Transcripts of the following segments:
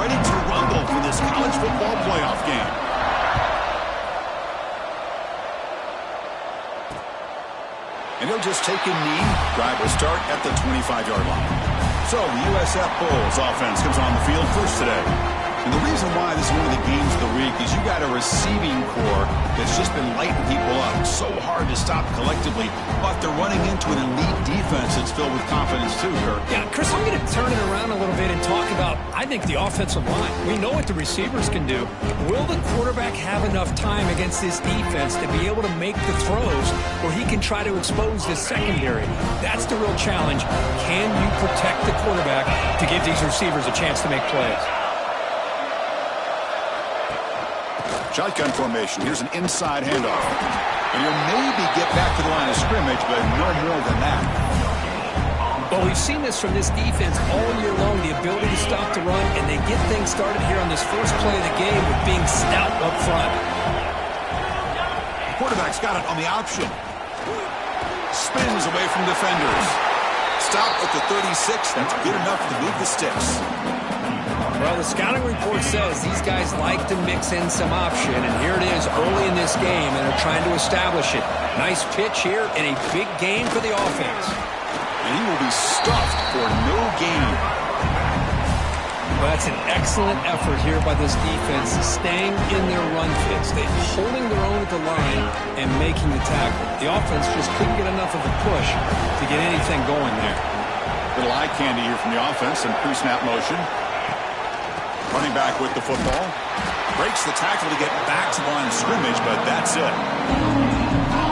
ready to rumble for this college football playoff game. And he'll just take a knee. Drive will start at the 25-yard line. So the USF Bulls offense comes on the field first today. And the reason why this is one of the games of the week is you got a receiving core that's just been lighting people up. It's so hard to stop collectively, but they're running into an elite defense that's filled with confidence too, Kirk. Yeah, Chris, I'm going to turn it around a little bit and talk about, I think, the offensive line. We know what the receivers can do. Will the quarterback have enough time against this defense to be able to make the throws where he can try to expose this secondary? That's the real challenge. Can you protect the quarterback to give these receivers a chance to make plays? Shotgun formation. Here's an inside handoff. And he'll maybe get back to the line of scrimmage, but no more than that. Well, we've seen this from this defense all year long, the ability to stop the run, and they get things started here on this first play of the game with being stout up front. Quarterback's got it on the option. Spins away from defenders. Stop at the 36. That's good enough to leave the sticks. Well, the scouting report says these guys like to mix in some option, and here it is early in this game, and they're trying to establish it. Nice pitch here and a big game for the offense. And he will be stuffed for no gain. Well, that's an excellent effort here by this defense, staying in their run fits. They're holding their own at the line and making the tackle. The offense just couldn't get enough of a push to get anything going there. Little eye candy here from the offense in pre-snap motion. Running back with the football. Breaks the tackle to get back to the line of scrimmage, but that's it.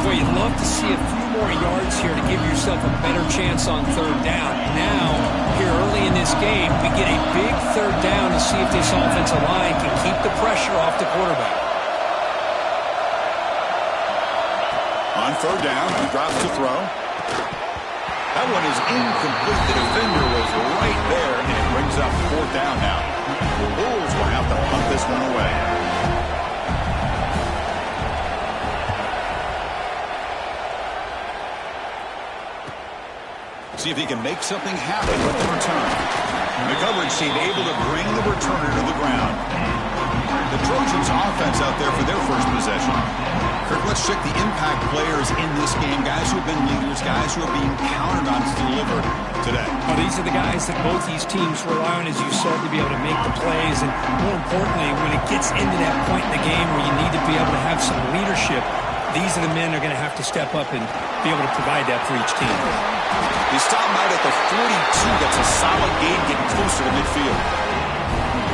Boy, you'd love to see a few more yards here to give yourself a better chance on third down. Now, here early in this game, we get a big third down to see if this offensive line can keep the pressure off the quarterback. On third down, he drops to throw. That one is incomplete. The defender was right there, and it brings up fourth down now. The Bulls will have to punt this one away. See if he can make something happen with the return. The coverage team able to bring the returner to the ground. The Trojans offense out there for their first possession. Kirk, let's check the impact players in this game. Guys who have been leaders, guys who are being counted on to deliver today. Well, these are the guys that both these teams rely on, as you said, to be able to make the plays. And more importantly, when it gets into that point in the game where you need to be able to have some leadership, these are the men that are going to have to step up and be able to provide that for each team. He stopped out at the 42. That's a solid gain getting closer to midfield.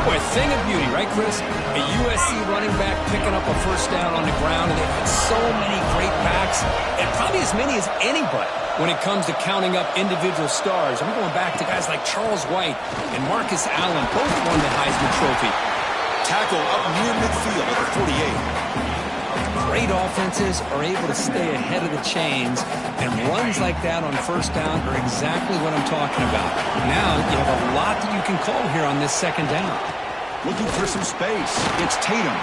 Boy, a thing of beauty, right, Chris? A USC running back picking up a first down on the ground, and they've had so many great backs, and probably as many as anybody when it comes to counting up individual stars. I'm going back to guys like Charles White and Marcus Allen, both won the Heisman Trophy. Tackle up near midfield at the 48. Great offenses are able to stay ahead of the chains, and runs like that on first down are exactly what I'm talking about. Now you have a lot that you can call here on this second down. Looking for some space. It's Tatum,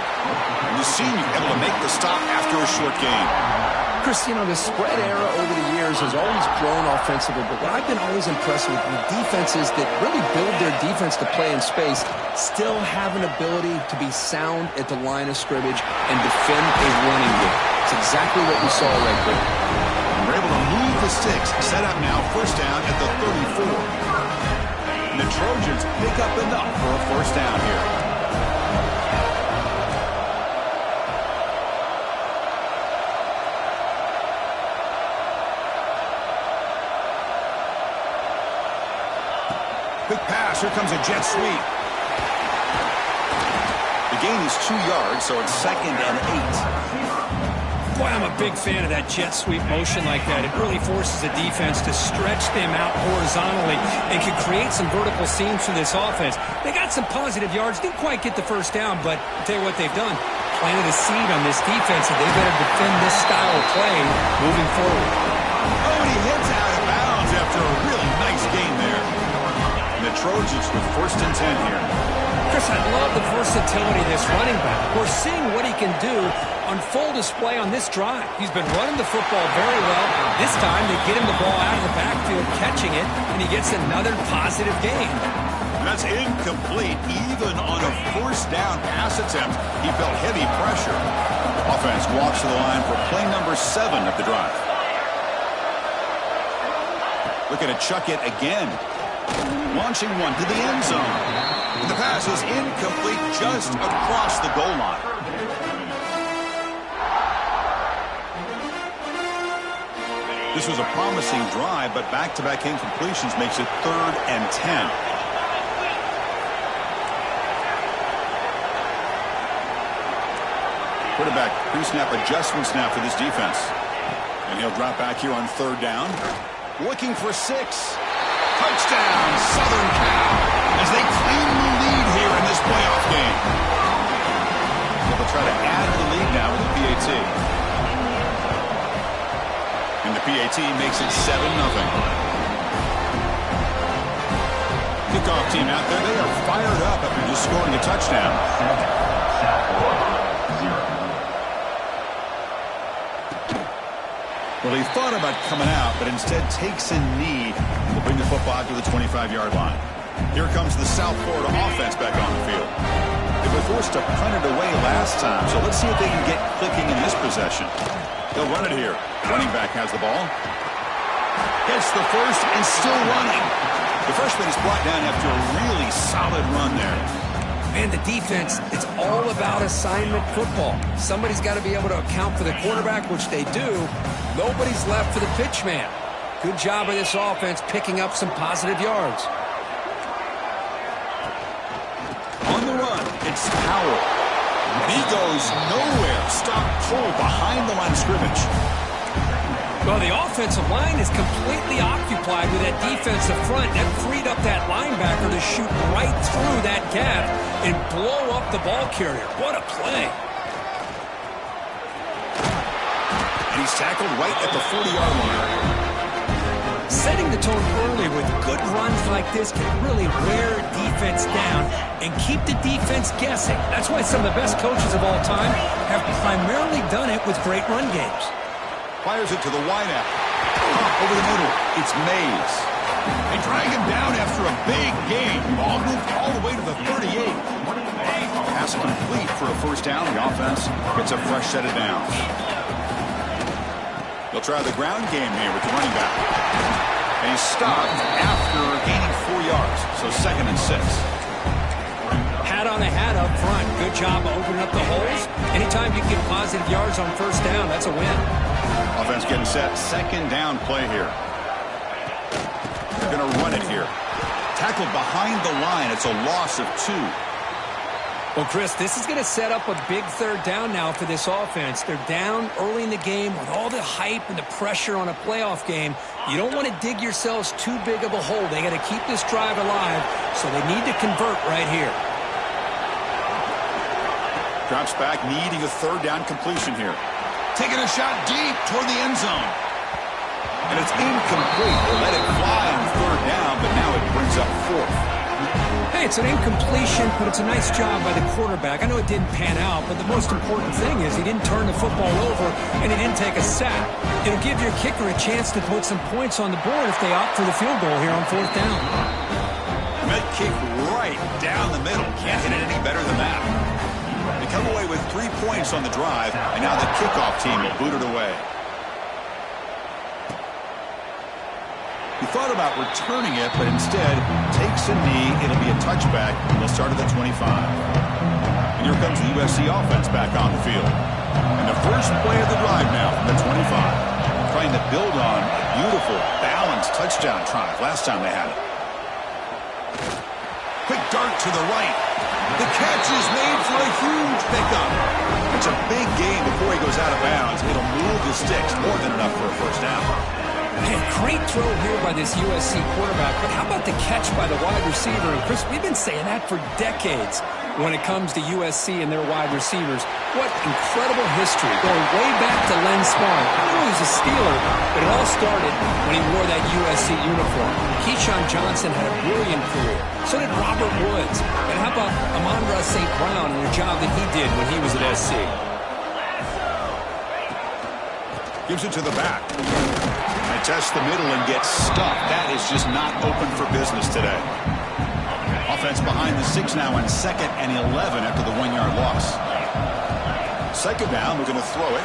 the senior, able to make the stop after a short gain. Chris, you know, the spread era over the years has always grown offensively, but what I've been always impressed with the defenses that really build their defense to play in space still have an ability to be sound at the line of scrimmage and defend a running game. It's exactly what we saw right there. We're able to move the sticks. Set up now, first down at the 34. And the Trojans pick up enough for a first down here. Quick pass. Here comes a jet sweep. The gain is 2 yards, so it's 2nd and 8. Boy, I'm a big fan of that jet sweep motion like that. It really forces the defense to stretch them out horizontally and can create some vertical seams for this offense. They got some positive yards. Didn't quite get the first down, but I'll tell you what they've done. Planted a seed on this defense, and they better defend this style of play moving forward. Oh, and he heads out of bounds after a really nice game there. And the Trojans with 1st and 10 here. Chris, I love the versatility of this running back. We're seeing what he can do on full display on this drive. He's been running the football very well. This time they get him the ball out of the backfield, catching it, and he gets another positive gain. That's incomplete. Even on a first down pass attempt, he felt heavy pressure. Offense walks to the line for play number 7 of the drive. Looking to chuck it again. Launching one to the end zone. And the pass is incomplete just across the goal line. This was a promising drive, but back-to-back incompletions makes it 3rd and 10. Quarterback pre-snap adjustments now for this defense. And he'll drop back here on 3rd down. Looking for 6. Touchdown, Southern Cal, as they claim the lead here in this playoff game. They'll try to add to the lead now with the PAT. And the PAT makes it 7-0. Kickoff team out there, they are fired up after just scoring a touchdown. Well, he thought about coming out, but instead takes a knee to bring the football out to the 25-yard line. Here comes the South Florida offense back on the field. They were forced to punt it away last time, so let's see if they can get clicking in this possession. They'll run it here. Running back has the ball. Gets the first and still running. The freshman is brought down after a really solid run there. Man, the defense, it's all about assignment football. Somebody's got to be able to account for the quarterback, which they do. Nobody's left for the pitch man. Good job of this offense picking up some positive yards. On the run, it's Powell. He goes nowhere. Stop cold behind the line of scrimmage. Well, the offensive line is completely occupied with that defensive front. That freed up that linebacker to shoot right through that gap and blow up the ball carrier. What a play. And he's tackled right at the 40-yard line. Setting the tone early with good runs like this can really wear a defense down and keep the defense guessing. That's why some of the best coaches of all time have primarily done it with great run games. Fires it to the wideout. Over the middle, it's Mays. They drag him down after a big gain. Ball moved all the way to the 38. Pass complete for a first down. The offense gets a fresh set of downs. They'll try the ground game here with the running back. And he's stopped after gaining 4 yards. So 2nd and 6. Hat on a hat up front. Good job of opening up the holes. Anytime you get positive yards on first down, that's a win. Offense getting set. 2nd down play here. They're going to run it here. Tackled behind the line. It's a loss of 2. Well, Chris, this is going to set up a big 3rd down now for this offense. They're down early in the game with all the hype and the pressure on a playoff game. You don't want to dig yourselves too big of a hole. They got to keep this drive alive, so they need to convert right here. Drops back, needing a 3rd down completion here. Taking a shot deep toward the end zone. And it's incomplete. They let it fly on 3rd down, but now it brings up 4th. Hey, it's an incompletion, but it's a nice job by the quarterback. I know it didn't pan out, but the most important thing is he didn't turn the football over and he didn't take a sack. It'll give your kicker a chance to put some points on the board if they opt for the field goal here on 4th down. Mid kick right down the middle. Can't hit it any better than that. They come away with 3 points on the drive, and now the kickoff team will boot it away. He thought about returning it, but instead takes a knee. It'll be a touchback. They'll start at the 25. And here comes the USC offense back on the field. And the first play of the drive now from the 25. Trying to build on a beautiful, balanced touchdown drive last time they had it. Quick dart to the right. The catch is made for a huge pickup. It's a big gain before he goes out of bounds. It'll move the sticks, more than enough for a first down. Man, great throw here by this USC quarterback, but how about the catch by the wide receiver? And Chris, we've been saying that for decades when it comes to USC and their wide receivers. What incredible history, going way back to Len Swan. I don't know he's a Steeler, but it all started when he wore that USC uniform. Keyshawn Johnson had a brilliant career. So did Robert Woods. And how about Amon-Ra St. Brown and the job that he did when he was at SC? Gives it to the back. And tests the middle and gets stuck. That is just not open for business today. offense behind the 6 now on 2nd and 11 after the 1-yard loss. 2nd down, we're going to throw it.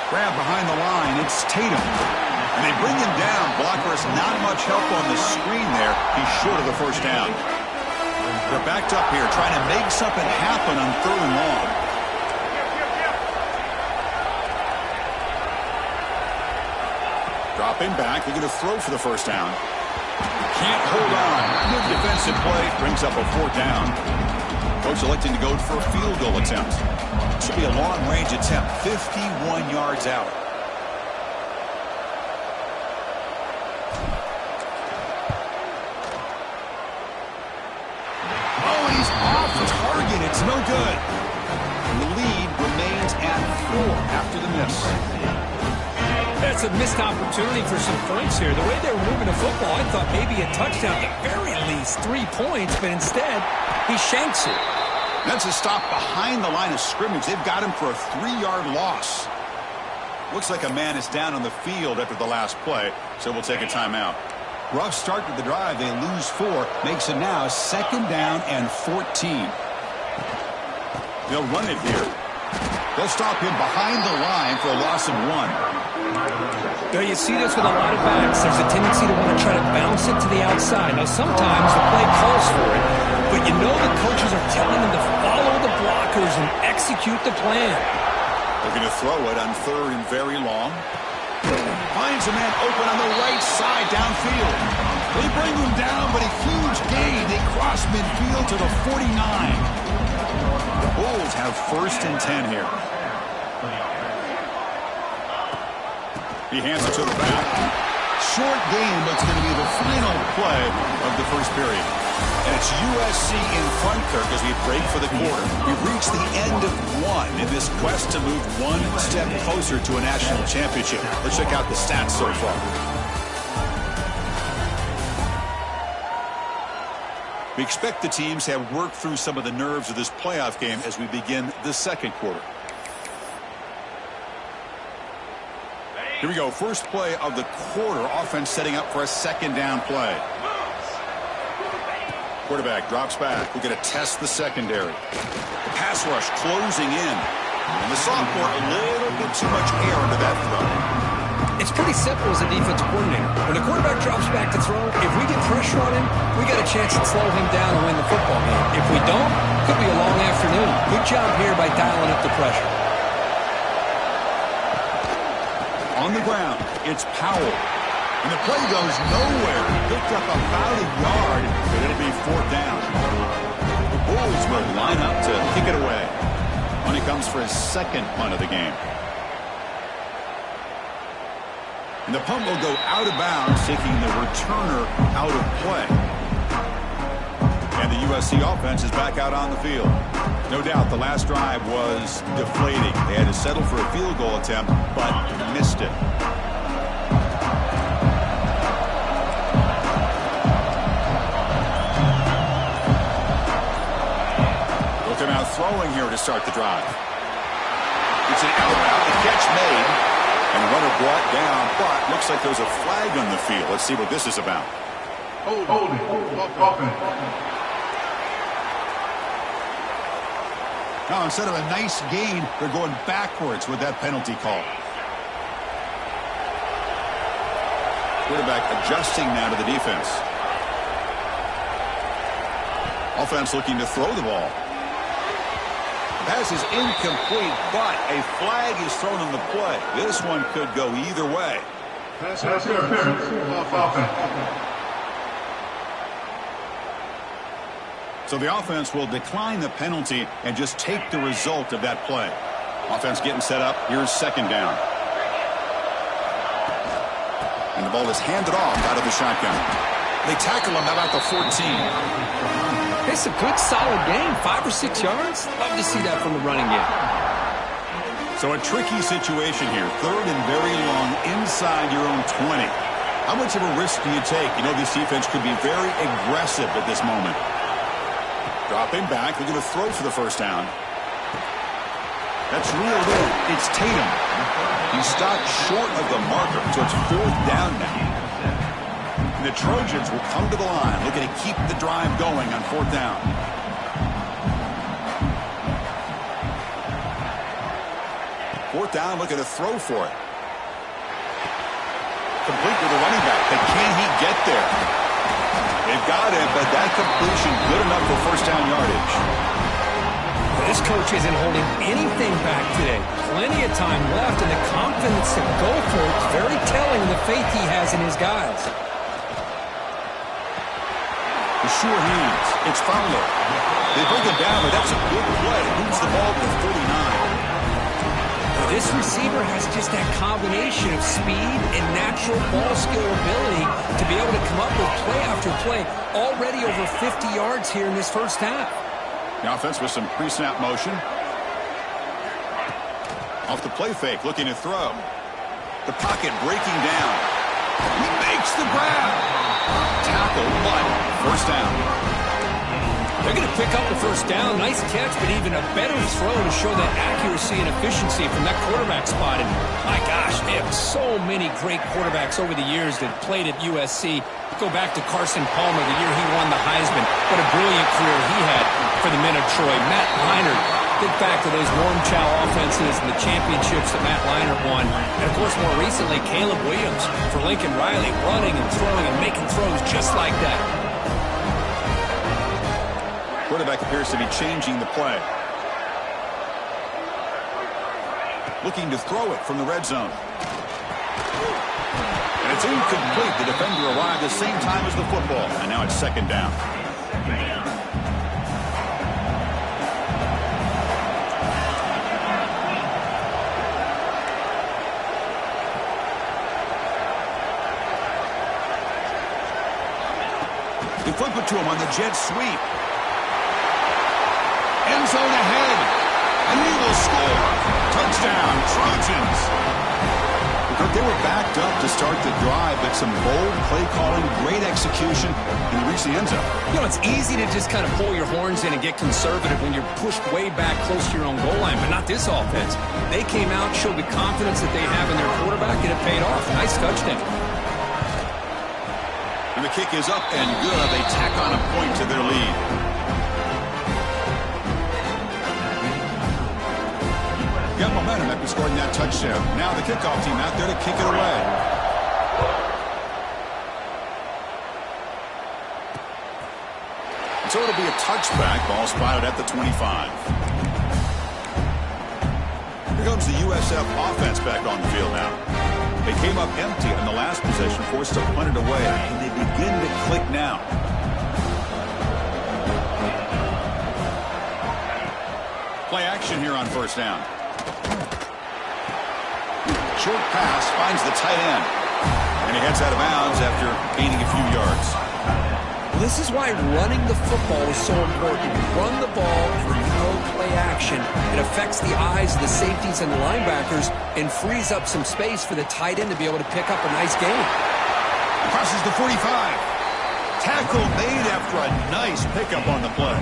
Grab behind the line, it's Tatum. And they bring him down. Blockers, not much help on the screen there. He's short of the 1st down. They're backed up here, trying to make something happen on 3rd and long. Dropping back, they're going to throw for the 1st down. Can't hold on. Good defensive play, brings up a 4th down. Coach electing to go for a field goal attempt. Should be a long-range attempt, 51 yards out. Oh, he's off the target. It's no good. And the lead remains at 4 after the miss. That's a missed opportunity for some points here. The way they were moving the football, I thought maybe a touchdown, at the very least 3 points, but instead he shanks it. That's a stop behind the line of scrimmage. They've got him for a 3-yard loss. Looks like a man is down on the field after the last play, so we'll take a timeout. Rough start to the drive. They lose 4. Makes it now 2nd down and 14. They'll run it here. They'll stop him behind the line for a loss of 1. Now, you see this with a lot of backs. There's a tendency to want to try to bounce it to the outside. Now, sometimes the play calls for it, but you know the coaches are telling them to follow the blockers and execute the plan. They're going to throw it on 3rd and very long. Finds a man open on the right side downfield. They bring him down, but a huge gain. They cross midfield to the 49. The Bulls have 1st and 10 here. He hands it to the back. Short game, but it's going to be the final play of the 1st period. And it's USC in front, Kirk, as we break for the quarter. We've reached the end of 1 in this quest to move 1 step closer to a national championship. Let's check out the stats so far. We expect the teams to have worked through some of the nerves of this playoff game as we begin the 2nd quarter. Here we go. First play of the quarter. Offense setting up for a 2nd down play. Quarterback drops back. We're going to test the secondary. The pass rush closing in. And the sophomore a little bit too much air into that throw. It's pretty simple as a defensive coordinator. When the quarterback drops back to throw, if we get pressure on him, we got a chance to slow him down and win the football game. If we don't, it could be a long afternoon. Good job here by dialing up the pressure. On the ground, it's Powell. And the play goes nowhere. Picked up about a yard, but it'll be 4th down. The Bulls will line up to kick it away. When he comes for his 2nd punt of the game. And the punt will go out of bounds, taking the returner out of play. And the USC offense is back out on the field. No doubt the last drive was deflating. They had to settle for a field goal attempt, but missed it. Looking out throwing here to start the drive. It's an out, the catch made, and runner brought down, but looks like there's a flag on the field. Let's see what this is about. Holding. Now, instead of a nice gain, they're going backwards with that penalty call. Quarterback adjusting now to the defense. Offense looking to throw the ball. Pass is incomplete, but a flag is thrown on the play. This one could go either way. Pass interference off offense. So the offense will decline the penalty and just take the result of that play. Offense getting set up. Here's 2nd down. And the ball is handed off out of the shotgun. They tackle him about the 14. It's a good, solid game. 5 or 6 yards. Love to see that from the running game. So a tricky situation here. 3rd and very long inside your own 20. How much of a risk do you take? You know this defense could be very aggressive at this moment. Dropping back. They're going to throw for the 1st down. That's reeled in. It's Tatum. He stopped short of the marker, so it's 4th down now. And the Trojans will come to the line, looking to keep the drive going on 4th down. Fourth down, looking to throw for it. Complete with the running back, but can he get there? They've got him, but that completion good enough for 1st down yardage. This coach isn't holding anything back today. Plenty of time left, and the confidence to go for it is very telling of the faith he has in his guys. The sure hands. It's Fowler. They bring it down, but that's a big play. Moves the ball to the 49. This receiver has just that combination of speed and natural ball skill ability to be able to come up with play after play. Already over 50 yards here in this first half. The offense with some pre-snap motion. Off the play fake, looking to throw. The pocket breaking down. He makes the grab. Tackle, but 1st down. They're going to pick up the 1st down. Nice catch, but even a better throw to show that accuracy and efficiency from that quarterback spot. And my gosh, they have so many great quarterbacks over the years that played at USC. Go back to Carson Palmer, the year he won the Heisman. What a brilliant career he had for the men of Troy. Matt Leinart, think back to those warm chow offenses and the championships that Matt Leinart won. And, of course, more recently, Caleb Williams for Lincoln Riley, running and throwing and making throws just like that. Quarterback appears to be changing the play. Looking to throw it from the red zone. And it's incomplete. The defender arrived the same time as the football. And now it's 2nd down. They flip it to him on the jet sweep. End zone ahead, and he will score. Touchdown, Trojans. But they were backed up to start the drive, but some bold play calling, great execution, and they reach the end zone. You know, it's easy to just kind of pull your horns in and get conservative when you're pushed way back close to your own goal line, but not this offense. They came out, showed the confidence that they have in their quarterback, and it paid off. Nice touchdown. And the kick is up and good. They tack on a point to their lead. Got momentum after scoring that touchdown. Now the kickoff team out there to kick it away. So it'll be a touchback. Ball spotted at the 25. Here comes the USF offense back on the field now. They came up empty in the last possession, forced to punt it away, and they begin to click now. Play action here on 1st down. Short pass finds the tight end. And he heads out of bounds after gaining a few yards. Well, this is why running the football is so important. You run the ball and you know play action. It affects the eyes of the safeties and the linebackers and frees up some space for the tight end to be able to pick up a nice gain. Crosses the 45. Tackle made after a nice pickup on the play.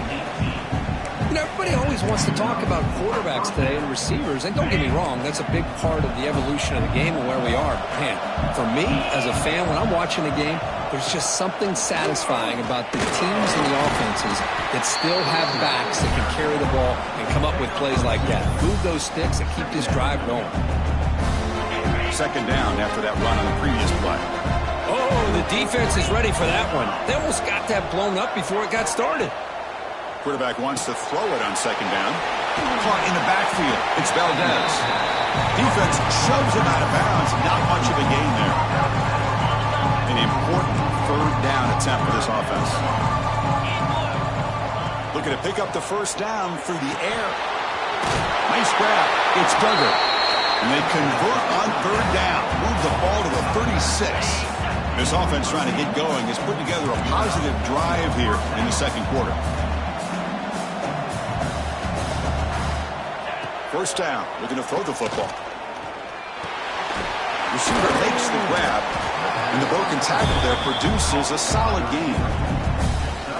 You know, everybody always wants to talk about quarterbacks today and receivers, and don't get me wrong, that's a big part of the evolution of the game and where we are. But man, for me, as a fan, when I'm watching the game, there's just something satisfying about the teams and the offenses that still have backs that can carry the ball and come up with plays like that. Move those sticks and keep this drive going. 2nd down after that run on the previous play. Oh, the defense is ready for that one. They almost got that blown up before it got started. Quarterback wants to throw it on 2nd down. Caught in the backfield. It's Valdez. Defense shoves him out of bounds. Not much of a gain there. An important 3rd down attempt for this offense. Looking to pick up the 1st down through the air. Nice grab. It's Duggar. And they convert on 3rd down. Move the ball to the 36. This offense trying to get going has put together a positive drive here in the 2nd quarter. 1st down, looking to throw the football. Receiver makes the grab, and the broken tackle there produces a solid gain.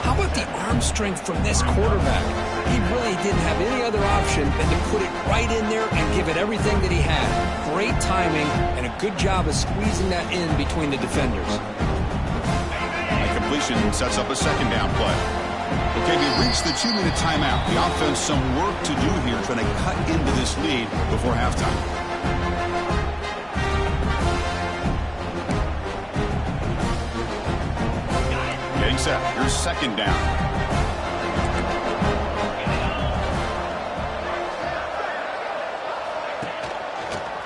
How about the arm strength from this quarterback? He really didn't have any other option than to put it right in there and give it everything that he had. Great timing and a good job of squeezing that in between the defenders. completion sets up a second down play. Okay, we reached the 2-minute timeout. The offense some work to do here trying to cut into this lead before halftime. Getting set. Here's second down.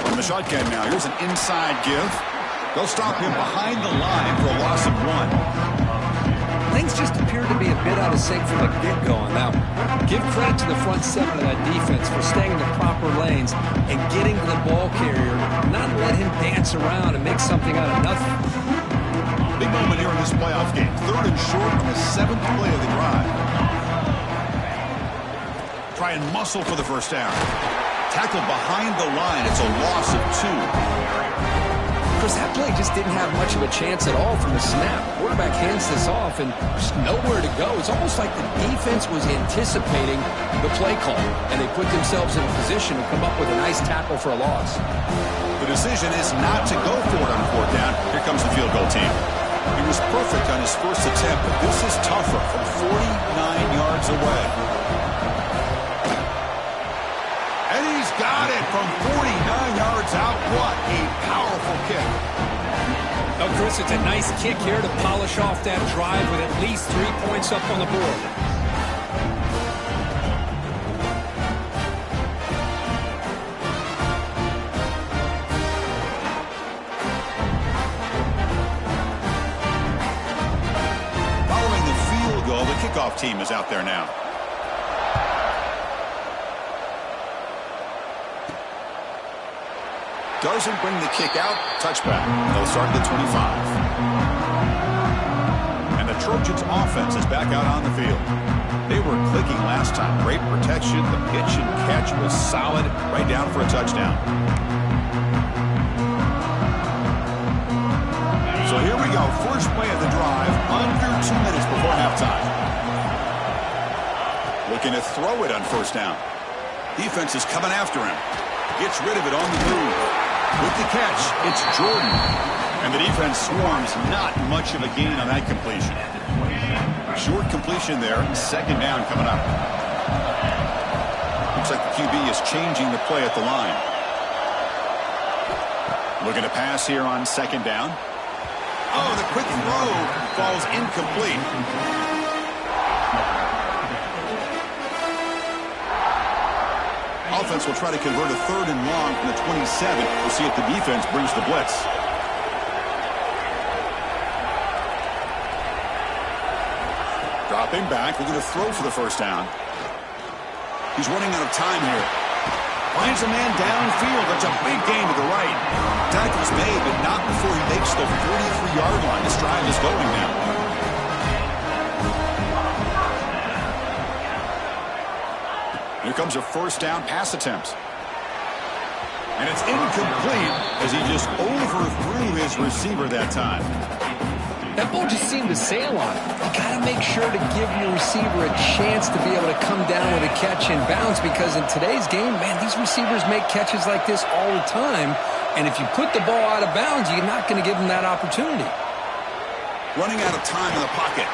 From the shotgun now. Here's an inside give. They'll stop him behind the line for a loss of 1. Things just appear to be a bit out of sync from the get-go on that one. Give credit to the front seven of that defense for staying in the proper lanes and getting to the ball carrier, not let him dance around and make something out of nothing. Big moment here in this playoff game. 3rd and short on the 7th play of the drive. Try and muscle for the first down. Tackled behind the line. It's a loss of 2. Chris, that play just didn't have much of a chance at all from the snap. Quarterback hands this off and just nowhere to go. It's almost like the defense was anticipating the play call, and they put themselves in a position to come up with a nice tackle for a loss. The decision is not to go for it on 4th down. Here comes the field goal team. He was perfect on his first attempt, but this is tougher from 49 yards away. And he's got it from 49 yards out. What a powerful kick. Oh, Chris, it's a nice kick here to polish off that drive with at least 3 points up on the board. Following the field goal, the kickoff team is out there now. Doesn't bring the kick out. Touchback. They'll start at the 25. And the Trojans' offense is back out on the field. They were clicking last time. Great protection. The pitch and catch was solid. Right down for a touchdown. So here we go. First play of the drive. Under 2 minutes before halftime. Looking to throw it on 1st down. Defense is coming after him. Gets rid of it on the move. With the catch, it's Jordan. And the defense swarms. Not much of a gain on that completion. Short completion there. 2nd down coming up. Looks like the QB is changing the play at the line. Looking to pass here on 2nd down. Oh, the quick throw falls incomplete. Offense will try to convert a 3rd and long from the 27. We'll see if the defense brings the blitz. Dropping back, looking to throw for the 1st down. He's running out of time here. Finds a man downfield. That's a big gain to the right. Tackle's made, but not before he makes the 43-yard line. This drive is going now. Here comes a 1st down pass attempt. And it's incomplete as he just overthrew his receiver that time. That ball just seemed to sail on it. You got to make sure to give your receiver a chance to be able to come down with a catch and bounce, because in today's game, man, these receivers make catches like this all the time. And if you put the ball out of bounds, you're not going to give them that opportunity. Running out of time in the pocket.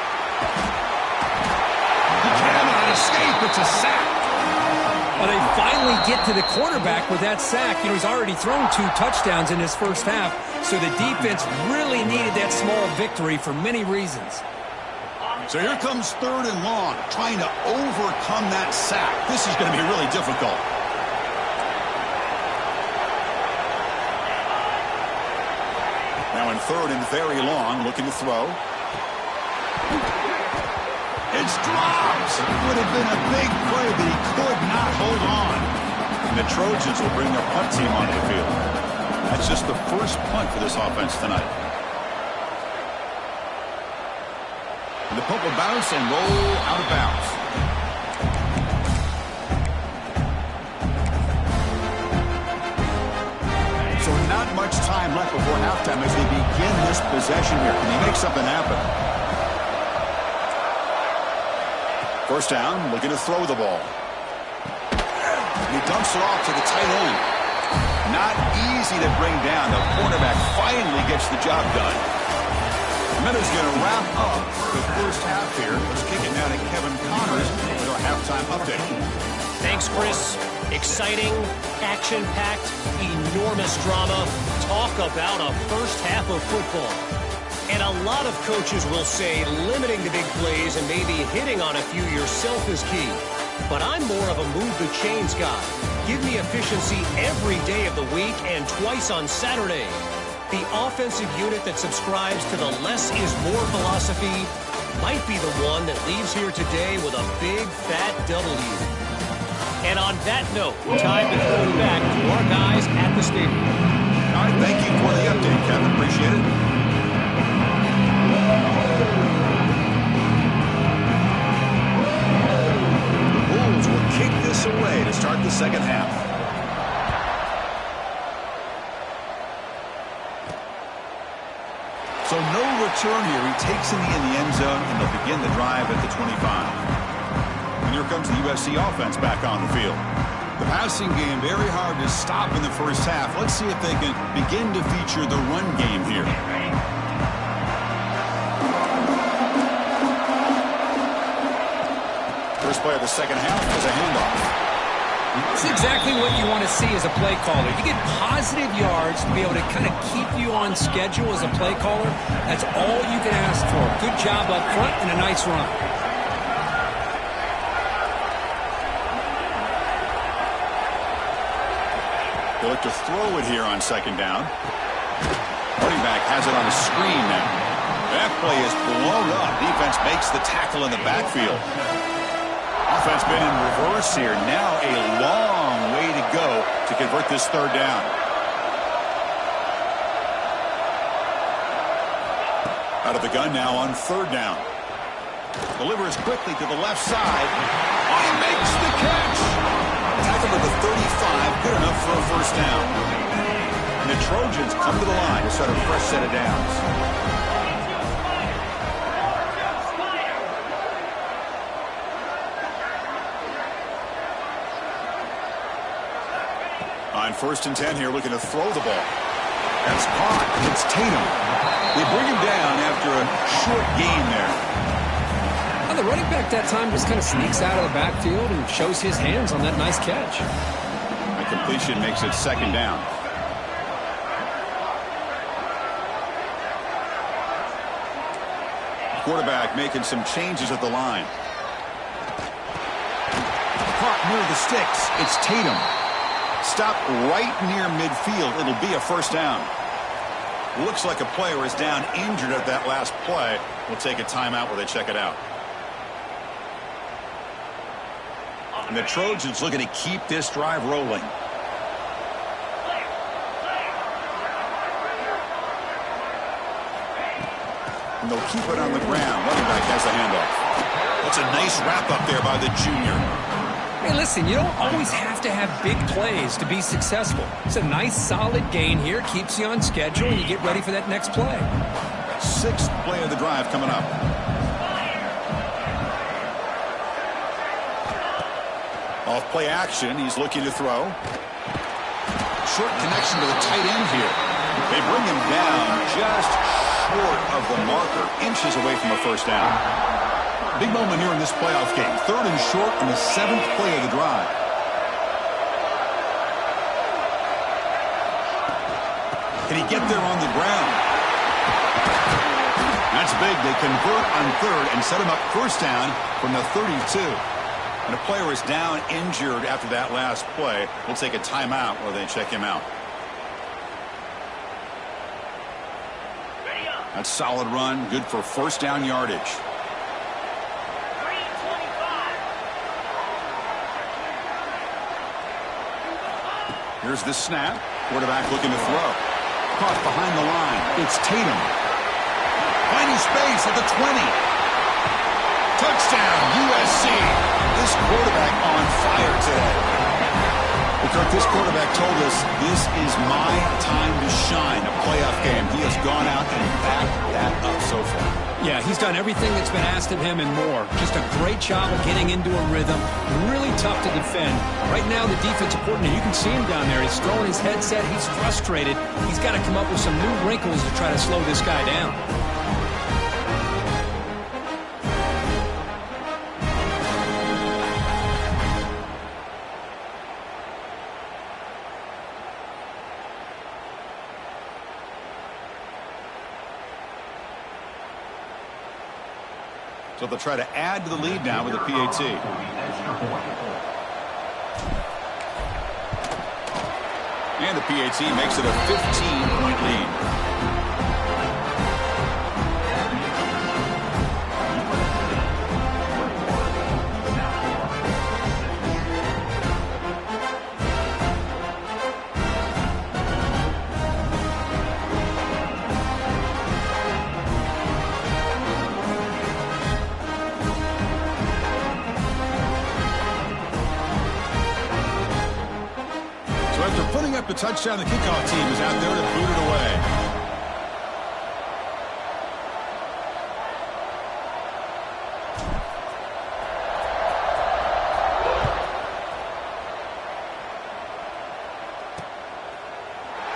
He cannot escape. It's a sack. Well, they finally get to the quarterback with that sack. You know, he's already thrown 2 touchdowns in his first half, so the defense really needed that small victory for many reasons. So here comes 3rd and long, trying to overcome that sack. This is going to be really difficult. Now in 3rd and very long, looking to throw. It's dropped. It would have been a big play, but he could not hold on. And the Trojans will bring their punt team onto the field. That's just the first punt for this offense tonight. And the punt will bounce and roll out of bounds. So not much time left before halftime as they begin this possession here. Can he make something happen? 1st down, looking to throw the ball. He dumps it off to the tight end. Not easy to bring down. The cornerback finally gets the job done. Minutes going to wrap up the first half here. Let's kick it down to Kevin Connors with our halftime update. Thanks, Chris. Exciting, action-packed, enormous drama. Talk about a first half of football. And a lot of coaches will say limiting the big plays and maybe hitting on a few yourself is key. But I'm more of a move-the-chains guy. Give me efficiency every day of the week and twice on Saturday. The offensive unit that subscribes to the less is more philosophy might be the one that leaves here today with a big, fat W. And on that note, time to throw it back to our guys at the stadium. All right, thank you for the update, Kevin. Appreciate it. The Bulls will kick this away to start the second half. So no return here. He takes it in the end zone, and they'll begin the drive at the 25. And here comes the USC offense back on the field. The passing game very hard to stop in the first half. Let's see if they can begin to feature the run game here. First play of the second half is a handoff. It's exactly what you want to see as a play caller. You get positive yards to be able to kind of keep you on schedule as a play caller. That's all you can ask for. Good job up front and a nice run. They look to throw it here on second down. Running back has it on a screen now. That play is blown up. Defense makes the tackle in the backfield. Offense been in reverse here. Now a long way to go to convert this third down. Out of the gun now on third down. Delivers quickly to the left side. Oh, he makes the catch. Tackle to the 35. Good enough for a first down. And the Trojans come to the line to start a fresh set of downs. On 1st and 10 here, looking to throw the ball. That's caught. It's Tatum. They bring him down after a short gain there. Well, the running back that time just kind of sneaks out of the backfield and shows his hands on that nice catch. The completion makes it second down. Quarterback making some changes at the line. Caught near the sticks. It's Tatum. Stop right near midfield. It'll be a first down. Looks like a player is down injured at that last play. We'll take a timeout where they check it out. And the Trojans looking to keep this drive rolling. And they'll keep it on the ground. Running back has the handoff. That's a nice wrap up there by the junior. Hey, listen, you don't always have to have big plays to be successful. It's a nice, solid gain here. Keeps you on schedule, and you get ready for that next play. 6th play of the drive coming up. Off play action. He's looking to throw. Short connection to the tight end here. They bring him down just short of the marker. Inches away from a first down. Big moment here in this playoff game. 3rd and short in the 7th play of the drive. Can he get there on the ground? That's big. They convert on 3rd and set him up first down from the 32. And a player is down injured after that last play. We'll take a timeout while they check him out. That's solid run. Good for first down yardage. Here's the snap. Quarterback looking to throw. Caught behind the line. It's Tatum. Finding space at the 20. Touchdown, USC. This quarterback on fire today. Well, Kirk, this quarterback told us this is my time to shine. A playoff game. He has gone out and backed that up so far. Yeah, he's done everything that's been asked of him and more. Just a great job of getting into a rhythm. Really tough to defend. Right now, the defensive coordinator, you can see him down there. He's throwing his headset. He's frustrated. He's got to come up with some new wrinkles to try to slow this guy down. So they'll try to add to the lead now with a PAT. And the PAT makes it a 15-point lead. The touchdown, the kickoff team is out there to boot it away.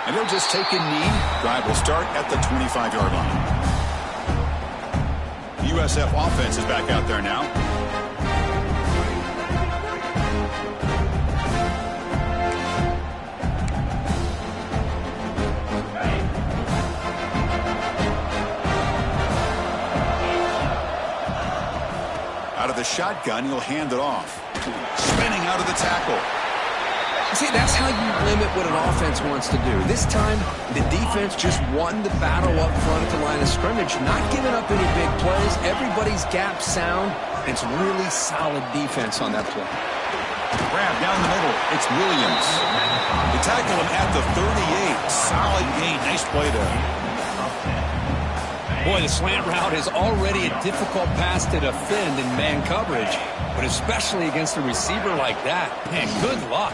And they'll just take a knee. Drive will start at the 25-yard line. The USF offense is back out there now. Out of the shotgun, he'll hand it off. Spinning out of the tackle. See, that's how you limit what an offense wants to do. This time, the defense just won the battle up front at the line of scrimmage, not giving up any big plays. Everybody's gap sound. It's really solid defense on that play. Grab down the middle. It's Williams. They tackle him at the 38. Solid gain. Nice play there. Boy, the slant route is already a difficult pass to defend in man coverage, but especially against a receiver like that. Man, good luck.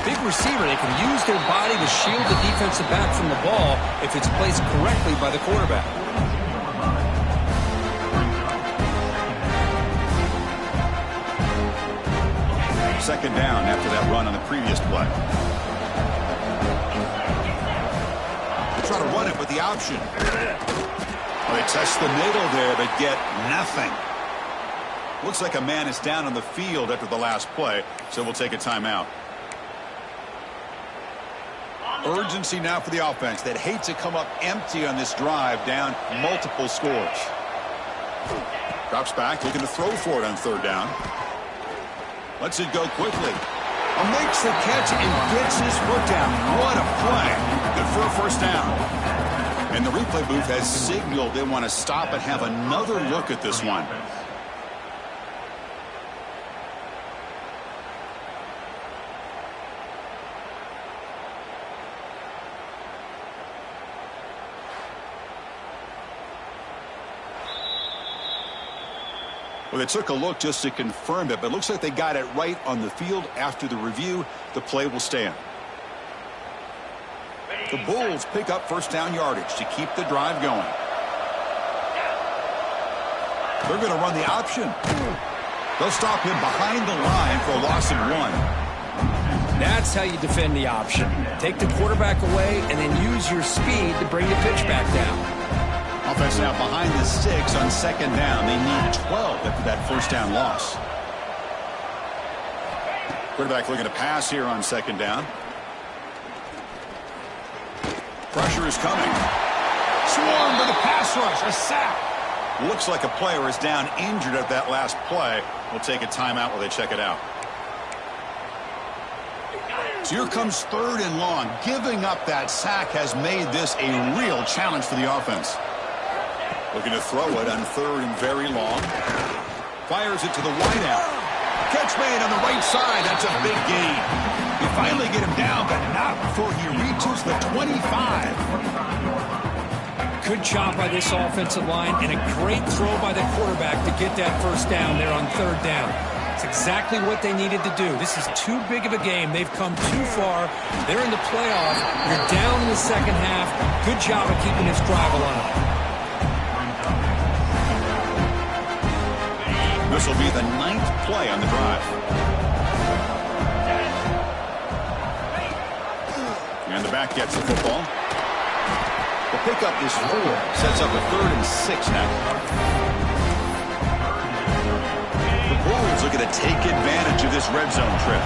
Big receiver, they can use their body to shield the defensive back from the ball if it's placed correctly by the quarterback. Second down after that run on the previous play. They try to run it with the option. They touch the middle there, but get nothing. Looks like a man is down on the field after the last play, so we'll take a timeout. Urgency now for the offense that hate to come up empty on this drive, down multiple scores. Drops back, looking to throw for it on third down. Lets it go quickly. Makes the catch and gets his foot down. What a play. Good for a first down. And the replay booth has signaled they want to stop and have another look at this one. Well, they took a look just to confirm it, but it looks like they got it right on the field. After the review, the play will stand. The Bulls pick up first down yardage to keep the drive going. They're going to run the option. They'll stop him behind the line for a loss of 1. That's how you defend the option. Take the quarterback away and then use your speed to bring the pitch back down. Offense now behind the 6 on second down. They need 12 after that first down loss. Quarterback looking to pass here on second down. Pressure is coming. Swarmed by the pass rush. A sack. Looks like a player is down injured at that last play. We'll take a timeout while they check it out. So here comes third and long. Giving up that sack has made this a real challenge for the offense. Looking to throw it on third and very long. Fires it to the wideout. Catch made on the right side. That's a big gain. You finally get him down, but not before he reaches the 25. Good job by this offensive line and a great throw by the quarterback to get that first down there on third down. It's exactly what they needed to do. This is too big of a game. They've come too far. They're in the playoff. You're down in the second half. Good job of keeping this drive alive. This will be the 9th play on the drive. And the back gets the football. The pickup is 4. Sets up a 3rd and 6 now. The Bulls are going to take advantage of this red zone trip.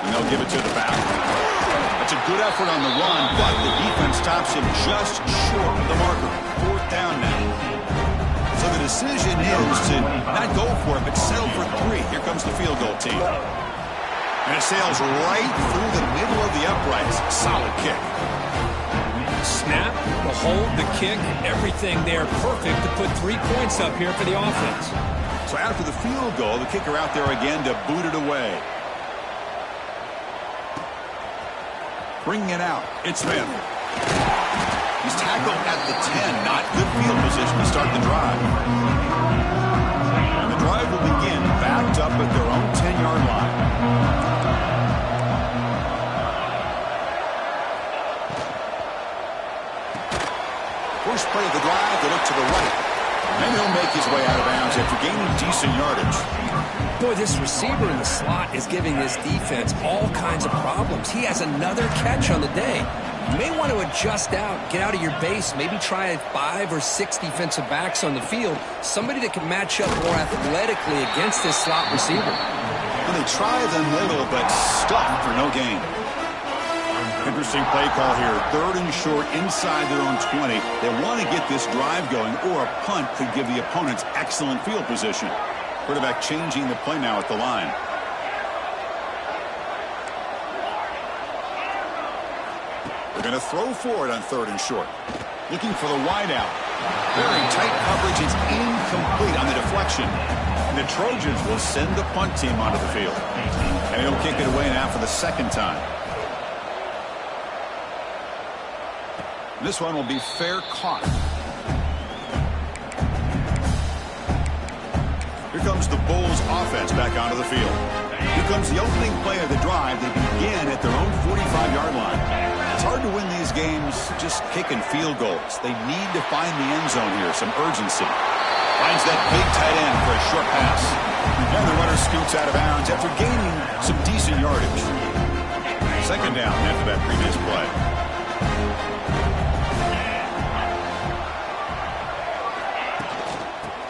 And they'll give it to the back. That's a good effort on the run, but the defense stops him just short of the marker. 4th down now. So the decision is to not go for it, but settle for 3. Here comes the field goal team. And it sails right through the middle of the uprights. Solid kick. Snap, the hold, the kick, everything there perfect to put 3 points up here for the offense. So after the field goal, the kicker out there again to boot it away. Bringing it out, it's Smith. He's tackled at the 10. Not good field position to start the drive. And the drive will begin backed up at their own 10-yard line. First play of the drive, they look to the right. And he'll make his way out of bounds after gaining decent yardage. Boy, this receiver in the slot is giving this defense all kinds of problems. He has another catch on the day. You may want to adjust out, get out of your base, maybe try 5 or 6 defensive backs on the field, somebody that can match up more athletically against this slot receiver. And they try the middle, but stuck for no gain. Interesting play call here. 3rd and short inside their own 20. They want to get this drive going, or a punt could give the opponents excellent field position. Quarterback changing the play now at the line. They're going to throw for it on 3rd and short. Looking for the wide out. Very tight coverage. It's incomplete on the deflection. And the Trojans will send the punt team onto the field. And he'll kick it away now for the 2nd time. This one will be fair caught. Here comes the Bulls offense back onto the field. Here comes the opening play of the drive. They begin at their own 45-yard line. It's hard to win these games just kicking field goals. They need to find the end zone here, some urgency. Finds that big tight end for a short pass. And the runner scoots out of bounds after gaining some decent yardage. 2nd down after that previous play.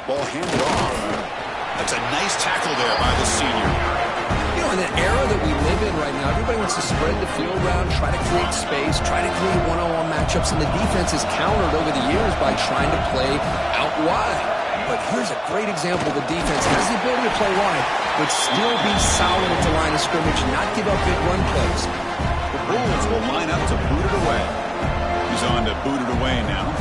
Ball handed off. That's a nice tackle there by the senior. You know, in the era that we live in right now, everybody wants to spread the field around, try to create space, try to create one-on-one matchups, and the defense is countered over the years by trying to play out wide. But here's a great example. The defense has the ability to play wide, but still be solid at the line of scrimmage, not give up big run plays. The Bulls will line up to boot it away. He's on to boot it away now.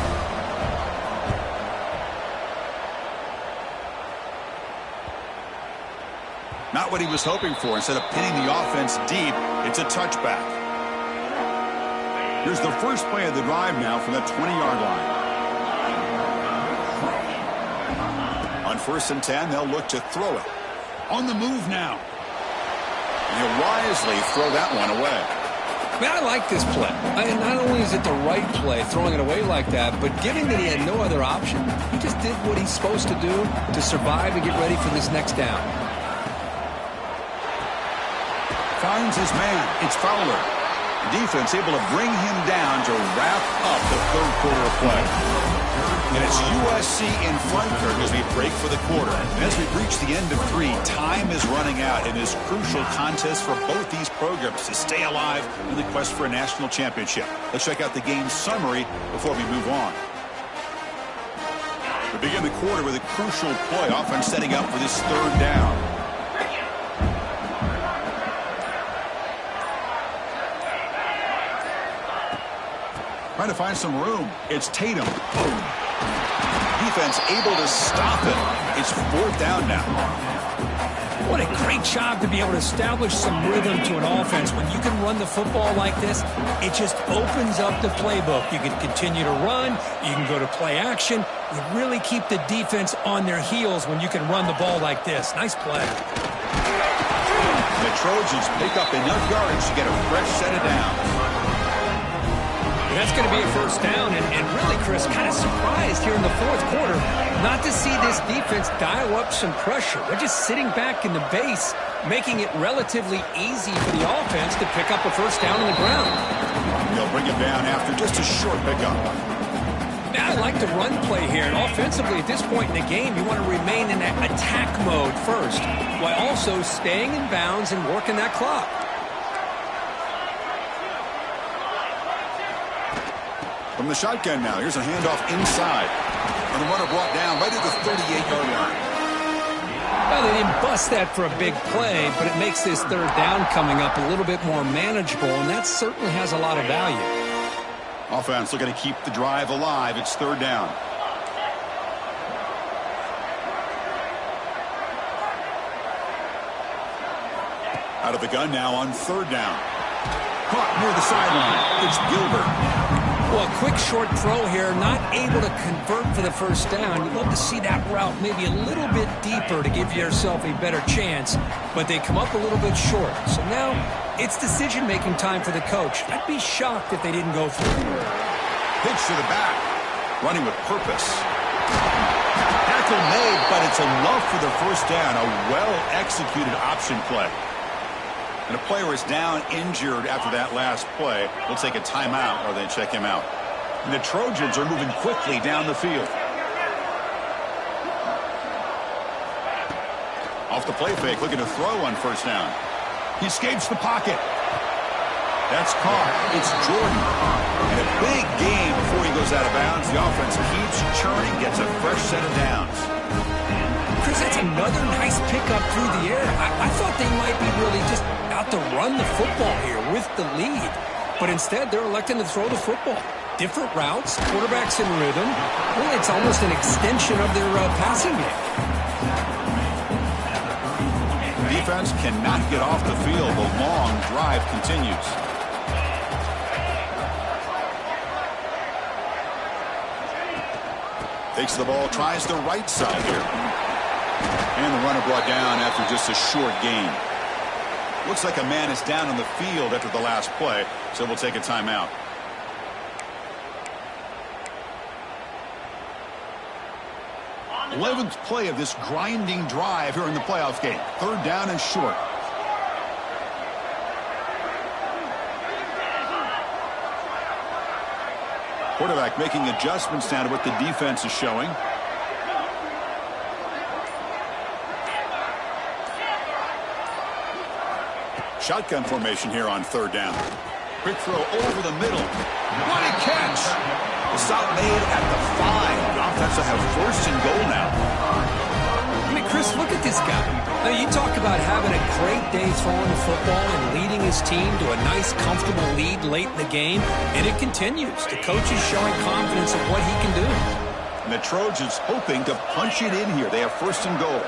Not what he was hoping for. Instead of pinning the offense deep, it's a touchback. Here's the first play of the drive now from that 20-yard line. On 1st and 10, they'll look to throw it. On the move now. And he'll wisely throw that one away. Man, I like this play. Not only is it the right play, throwing it away like that, but given that he had no other option, he just did what he's supposed to do to survive and get ready for this next down. Finds his man. It's Fowler. Defense able to bring him down to wrap up the 3rd quarter of play. And it's USC in front, Kirk, as we break for the quarter. And as we reach the end of 3, time is running out in this crucial contest for both these programs to stay alive in the quest for a national championship. Let's check out the game summary before we move on. We begin the quarter with a crucial play, offense setting up for this 3rd down. Trying to find some room. It's Tatum. Defense able to stop it. It's 4th down now. What a great job to be able to establish some rhythm to an offense. When you can run the football like this, it just opens up the playbook. You can continue to run. You can go to play action. You really keep the defense on their heels when you can run the ball like this. Nice play. The Trojans pick up enough yards to get a fresh set of downs. That's going to be a 1st down, and really, Chris, kind of surprised here in the 4th quarter not to see this defense dial up some pressure. They're just sitting back in the base, making it relatively easy for the offense to pick up a 1st down on the ground. They'll bring him down after just a short pickup. Now, I like the run play here, and offensively at this point in the game, you want to remain in that attack mode first, while also staying in bounds and working that clock. From the shotgun now, here's a handoff inside. And the runner brought down right at the 38-yard line. Well, they didn't bust that for a big play, but it makes this third down coming up a little bit more manageable, and that certainly has a lot of value. Offense looking to keep the drive alive. It's third down. Out of the gun now on third down. Caught near the sideline. It's Gilbert. Well, a quick short throw here, not able to convert for the first down. You'd love to see that route maybe a little bit deeper to give yourself a better chance, but they come up a little bit short. So now it's decision-making time for the coach. I'd be shocked if they didn't go for it. Pitch to the back. Running with purpose. Tackle made, but it's enough for the first down. A well-executed option play. And a player is down injured after that last play. We'll take a timeout or they check him out. And the Trojans are moving quickly down the field. Off the play fake, looking to throw on first down. He escapes the pocket. That's caught. It's Jordan. And a big gain before he goes out of bounds. The offense keeps churning, gets a fresh set of downs. Chris, that's another nice pickup through the air. I thought they might be really just out to run the football here with the lead. But instead, they're electing to throw the football. Different routes, quarterbacks in rhythm. Well, it's almost an extension of their passing game. Defense cannot get off the field. The long drive continues. Takes the ball, tries the right side here. And the runner brought down after just a short gain. Looks like a man is down on the field after the last play, so we'll take a timeout. The 11th play of this grinding drive here in the playoff game. Third down and short. Quarterback making adjustments down to what the defense is showing. Shotgun formation here on third down. Quick throw over the middle. What a catch! The stop made at the 5. The offense will have first and goal now. I mean, Chris, look at this guy. Now, you talk about having a great day throwing the football and leading his team to a nice, comfortable lead late in the game, and it continues. The coach is showing confidence of what he can do. And the Trojans hoping to punch it in here. They have first and goal.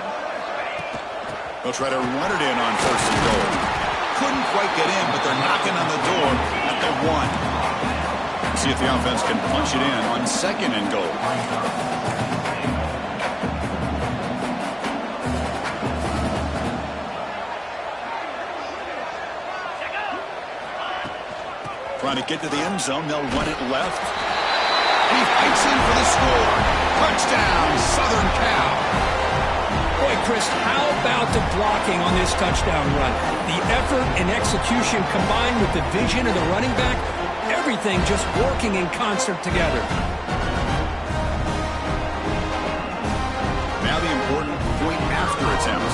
They'll try to run it in on first and goal. Couldn't quite get in, but they're knocking on the door at the 1. See if the offense can punch it in on second and goal. Trying to get to the end zone. They'll run it left. He fights in for the score. Touchdown, Southern Cal. Boy, Chris, how about the blocking on this touchdown run? The effort and execution combined with the vision of the running back, everything just working in concert together. Now the important point after attempt.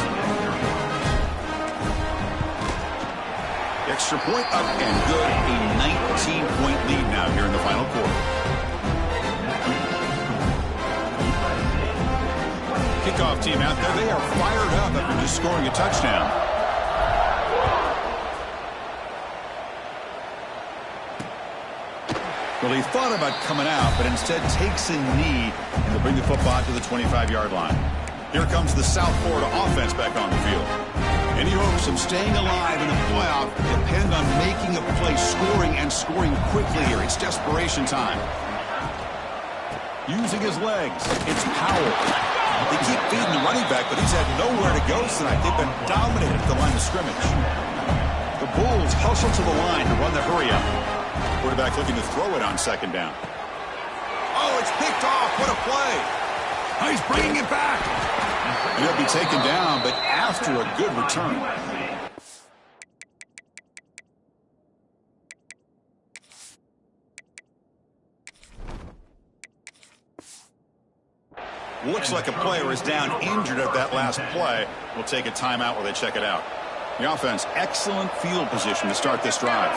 Extra point up and good. A 19-point lead now here in the final quarter. Kickoff team out there. They are fired up after just scoring a touchdown. Well, he thought about coming out, but instead takes a knee, and they'll bring the football to the 25-yard line. Here comes the South Florida offense back on the field. Any hopes of staying alive in the playoff depend on making a play, scoring and scoring quickly here. It's desperation time. Using his legs, it's Powell. They keep feeding the running back, but he's had nowhere to go tonight. They've been dominated at the line of scrimmage. The Bulls hustle to the line to run the hurry-up. Quarterback looking to throw it on second down. Oh, it's picked off. What a play. Oh, he's bringing it back. And he'll be taken down, but after a good return. Looks like a player is down injured at that last play. We'll take a timeout while they check it out. The offense, excellent field position to start this drive.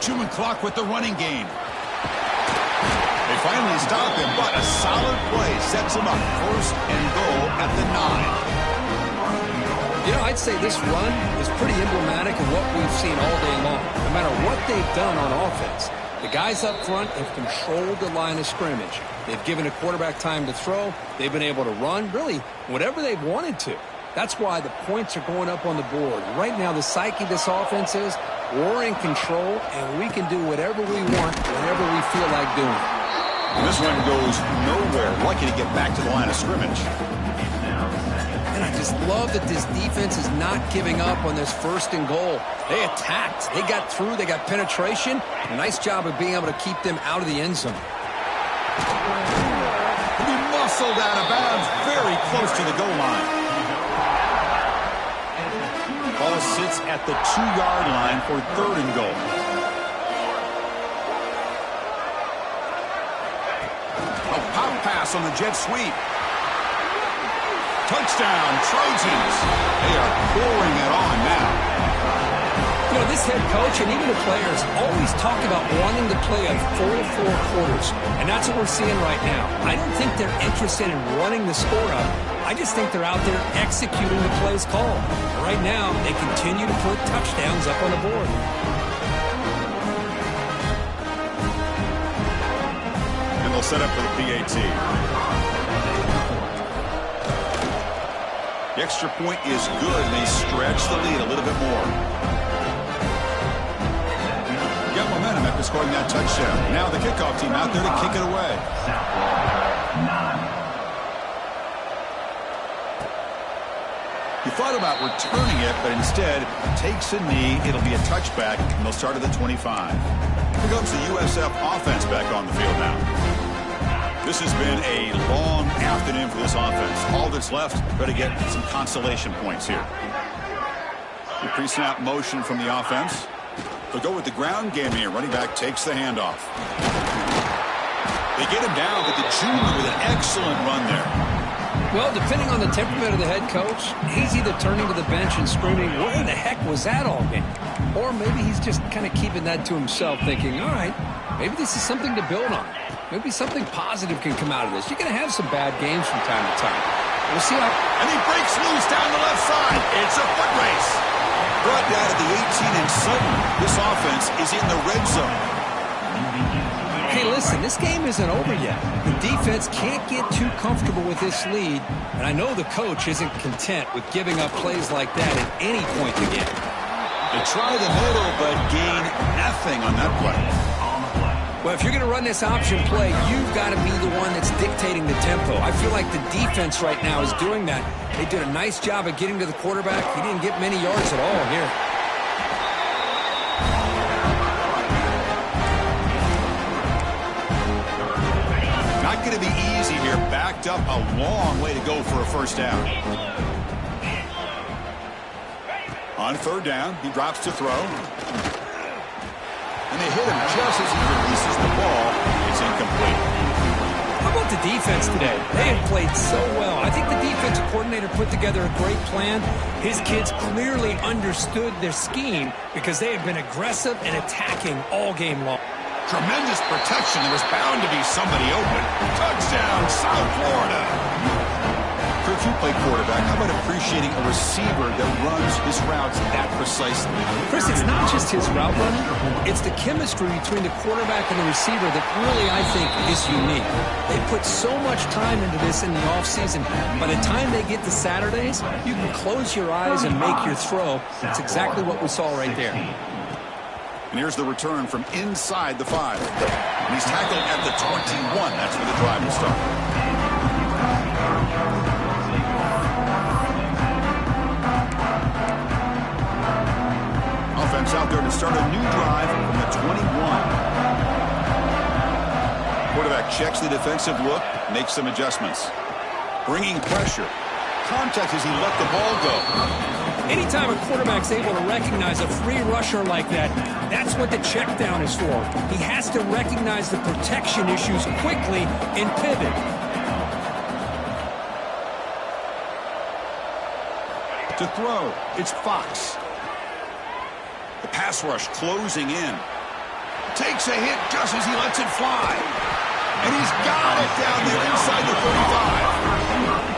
Chewing clock with the running game. They finally stop him, but a solid play sets him up. First and goal at the 9. You know, I'd say this run is pretty emblematic of what we've seen all day long. No matter what they've done on offense, the guys up front have controlled the line of scrimmage. They've given a quarterback time to throw. They've been able to run, really, whatever they've wanted to. That's why the points are going up on the board. Right now, the psyche of this offense is we're in control, and we can do whatever we want, whenever we feel like doing it. And this one goes nowhere. Lucky to get back to the line of scrimmage. And I just love that this defense is not giving up on this first and goal. They attacked. They got through. They got penetration. A nice job of being able to keep them out of the end zone. He muscled out of bounds very close to the goal line. Ball sits at the 2-yard line for third and goal. A pop pass on the jet sweep. Touchdown, Trojans. They are pouring it on now. You know, this head coach and even the players always talk about wanting to play a full 4 quarters, and that's what we're seeing right now. I don't think they're interested in running the score up. I just think they're out there executing the plays called. Right now, they continue to put touchdowns up on the board. And they'll set up for the PAT. The extra point is good, and they stretch the lead a little bit more. Get momentum after scoring that touchdown. Now the kickoff team out there to kick it away. He thought about returning it, but instead takes a knee. It'll be a touchback, and they'll start at the 25. Here comes the USF offense back on the field now. This has been a long afternoon for this offense. All that's left, try to get some consolation points here. The pre-snap motion from the offense. They'll go with the ground game here. Running back takes the handoff. They get him down, but the junior with an excellent run there. Well, depending on the temperament of the head coach, he's either turning to the bench and screaming, where the heck was that all game? Or maybe he's just kind of keeping that to himself, thinking, all right, maybe this is something to build on. Maybe something positive can come out of this. You're going to have some bad games from time to time. We'll see how... And he breaks loose down the left side. It's a foot race. Brought down at the 18, and suddenly this offense is in the red zone. Hey, listen, this game isn't over yet. The defense can't get too comfortable with this lead, and I know the coach isn't content with giving up plays like that at any point in the game. They try the middle, but gain nothing on that play. Well, if you're going to run this option play, you've got to be the one that's dictating the tempo. I feel like the defense right now is doing that. They did a nice job of getting to the quarterback. He didn't get many yards at all here. Not going to be easy here. Backed up a long way to go for a first down. On third down, he drops to throw. And they hit him just as he releases the ball. It's incomplete. How about the defense today? They have played so well. I think the defensive coordinator put together a great plan. His kids clearly understood their scheme because they have been aggressive and attacking all game long. Tremendous protection. There was bound to be somebody open. Touchdown, South Florida. Chris, you play quarterback. How about appreciating a receiver that runs his routes that precisely? Chris, it's not just his route running. It's the chemistry between the quarterback and the receiver that really, I think, is unique. They put so much time into this in the offseason. By the time they get to Saturdays, you can close your eyes and make your throw. That's exactly what we saw right there. And here's the return from inside the 5. And he's tackled at the 21. That's where the drive will start. Offense out there to start a new drive from the 21. Quarterback checks the defensive look, makes some adjustments. Bringing pressure. Contact as he let the ball go. Anytime a quarterback's able to recognize a free rusher like that, that's what the check down is for. He has to recognize the protection issues quickly and pivot. To throw, it's Fox. The pass rush closing in. takes a hit just as he lets it fly. And he's got it down there inside the 35.